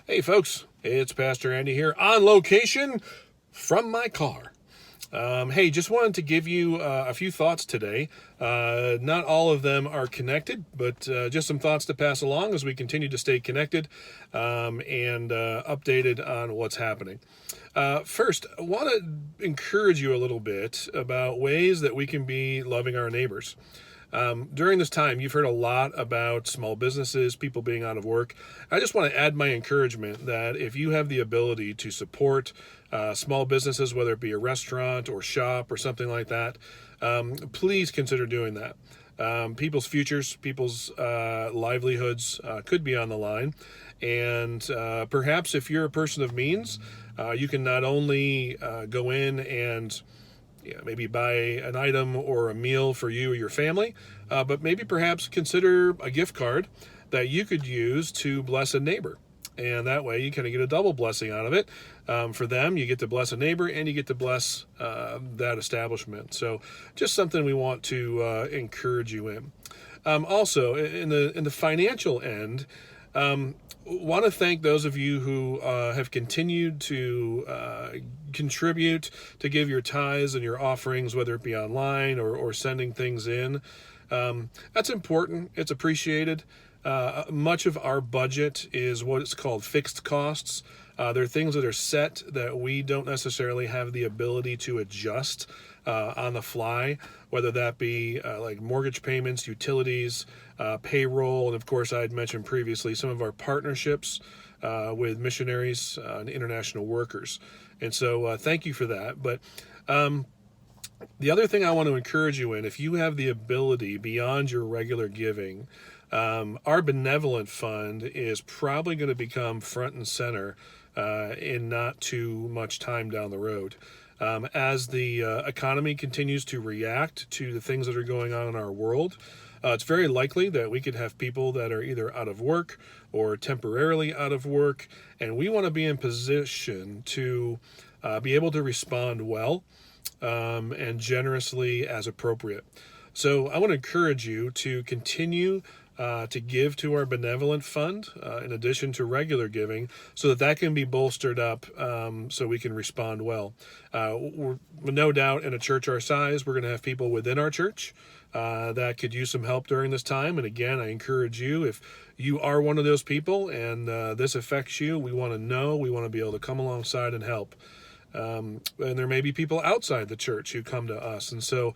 Hey folks, it's Pastor Andy here on location from my car. Hey, just wanted to give you a few thoughts today. Not all of them are connected, but just some thoughts to pass along as we continue to stay connected and updated on what's happening. First, I want to encourage you a little bit about ways that we can be loving our neighbors. During this time, you've heard a lot about small businesses, people being out of work. I just want to add my encouragement that if you have the ability to support small businesses, whether it be a restaurant or shop or something like that, please consider doing that. People's futures, people's livelihoods could be on the line. And perhaps if you're a person of means, you can not only go in and maybe buy an item or a meal for you or your family, but maybe perhaps consider a gift card that you could use to bless a neighbor. And that way you kind of get a double blessing out of it. For them, you get to bless a neighbor and you get to bless that establishment. So just something we want to encourage you in. Also, in the financial end, want to thank those of you who have continued to contribute, to give your tithes and your offerings, whether it be online or sending things in. That's important. It's appreciated. Much of our budget is what is called fixed costs. There are things that are set that we don't necessarily have the ability to adjust on the fly, whether that be like mortgage payments, utilities, payroll, and of course I had mentioned previously some of our partnerships with missionaries and international workers. And so thank you for that. But the other thing I want to encourage you in, if you have the ability beyond your regular giving, our benevolent fund is probably going to become front and center in not too much time down the road. As the economy continues to react to the things that are going on in our world, it's very likely that we could have people that are either out of work or temporarily out of work, and we want to be in position to be able to respond well and generously as appropriate. So I want to encourage you to continue to give to our benevolent fund in addition to regular giving, so that can be bolstered up so we can respond well. We're no doubt in a church our size, we're going to have people within our church that could use some help during this time. And again, I encourage you, if you are one of those people and this affects you, we want to know, we want to be able to come alongside and help. And there may be people outside the church who come to us. And so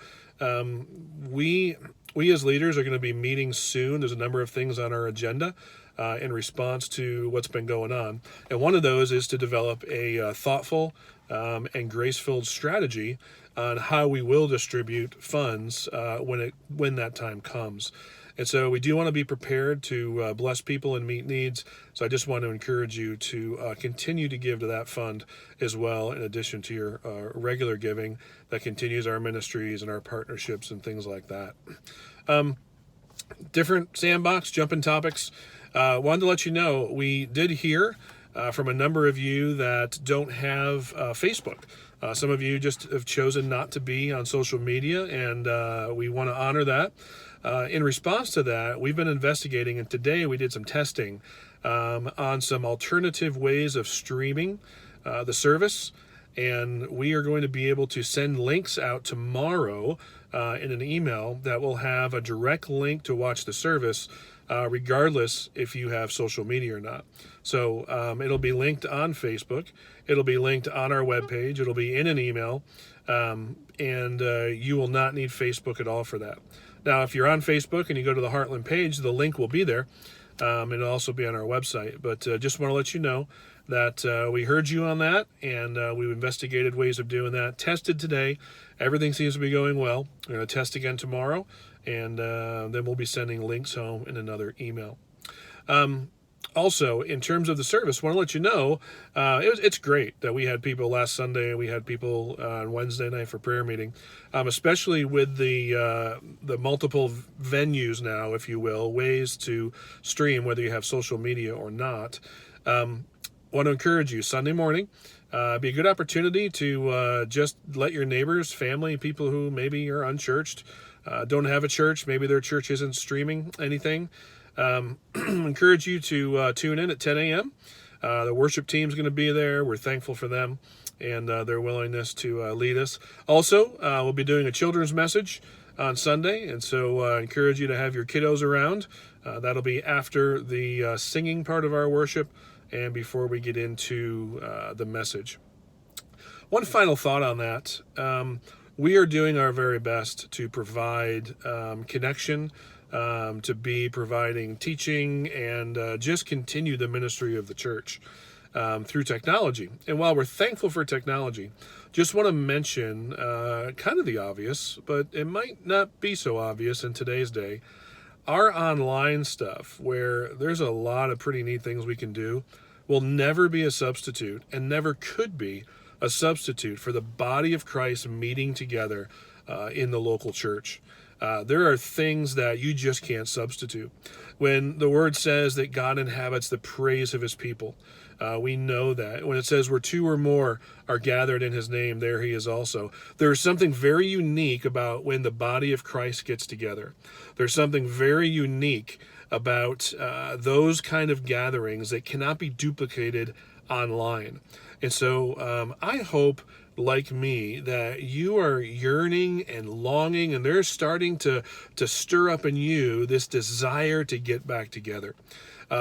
we as leaders are going to be meeting soon. There's a number of things on our agenda in response to what's been going on. And one of those is to develop a thoughtful and grace-filled strategy on how we will distribute funds when that time comes. And so we do want to be prepared to bless people and meet needs. So I just want to encourage you to continue to give to that fund as well, in addition to your regular giving that continues our ministries and our partnerships and things like that. Different sandbox, jumping topics. Wanted to let you know, we did hear from a number of you that don't have Facebook. Some of you just have chosen not to be on social media, and we want to honor that. In response to that, we've been investigating, and today we did some testing on some alternative ways of streaming the service, and we are going to be able to send links out tomorrow in an email that will have a direct link to watch the service, regardless if you have social media or not. So it'll be linked on Facebook, it'll be linked on our webpage, it'll be in an email, and you will not need Facebook at all for that. Now, if you're on Facebook and you go to the Heartland page, the link will be there. It'll also be on our website. But just want to let you know that we heard you on that, and we've investigated ways of doing that. Tested today. Everything seems to be going well. We're going to test again tomorrow, and then we'll be sending links home in another email. Also, in terms of the service, I want to let you know it's great that we had people last Sunday. We had people on Wednesday night for prayer meeting, especially with the multiple venues now, if you will, ways to stream, whether you have social media or not. Want to encourage you, Sunday morning, be a good opportunity to just let your neighbors, family, people who maybe are unchurched, don't have a church, maybe their church isn't streaming anything, encourage you to tune in at 10 a.m. The worship team's going to be there. We're thankful for them and their willingness to lead us. Also, we'll be doing a children's message on Sunday, and so I encourage you to have your kiddos around. That'll be after the singing part of our worship and before we get into the message. One final thought on that. We are doing our very best to provide connection, to be providing teaching, and just continue the ministry of the church through technology. And while we're thankful for technology, just want to mention kind of the obvious, but it might not be so obvious in today's day. Our online stuff, where there's a lot of pretty neat things we can do, will never be a substitute and never could be a substitute for the body of Christ meeting together in the local church. There are things that you just can't substitute. When the word says that God inhabits the praise of his people, we know that. When it says where two or more are gathered in his name, there he is also. There's something very unique about when the body of Christ gets together. There's something very unique about those kind of gatherings that cannot be duplicated online. And so I hope, like me, that you are yearning and longing, and they're starting to stir up in you this desire to get back together.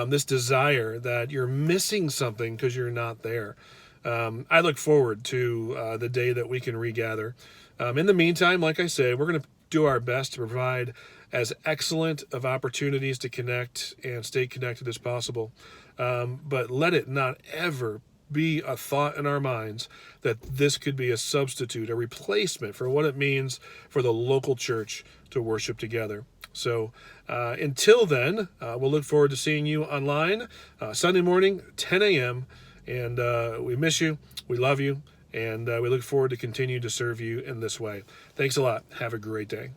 This desire that you're missing something because you're not there. I look forward to the day that we can regather. In the meantime, like I said, we're going to do our best to provide as excellent of opportunities to connect and stay connected as possible. But let it not ever be a thought in our minds that this could be a substitute, a replacement for what it means for the local church to worship together. So until then, we'll look forward to seeing you online Sunday morning, 10 a.m. And we miss you. We love you. And we look forward to continue to serve you in this way. Thanks a lot. Have a great day.